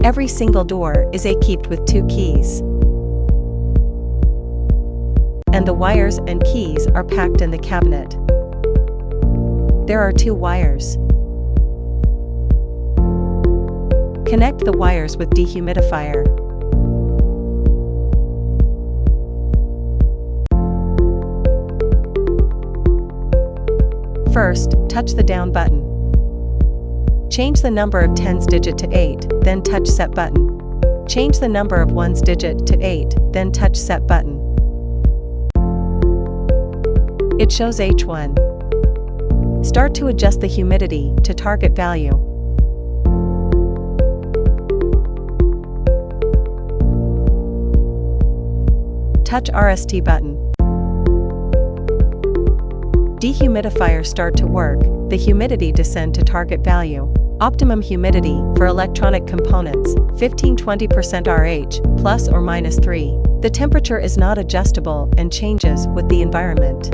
Every single door is I.C.T with 2 keys. And the wires and keys are packed in the cabinet. There are 2 wires. Connect the wires with dehumidifier. First, touch the down button. Change the number of 10's digit to 8, then touch set button. Change the number of 1's digit to 8, then touch set button. It shows H1. Start to adjust the humidity to target value. Touch RST button. Dehumidifier start to work, the humidity descend to target value. Optimum humidity for electronic components, 15-20% RH, plus or minus 3. The temperature is not adjustable and changes with the environment.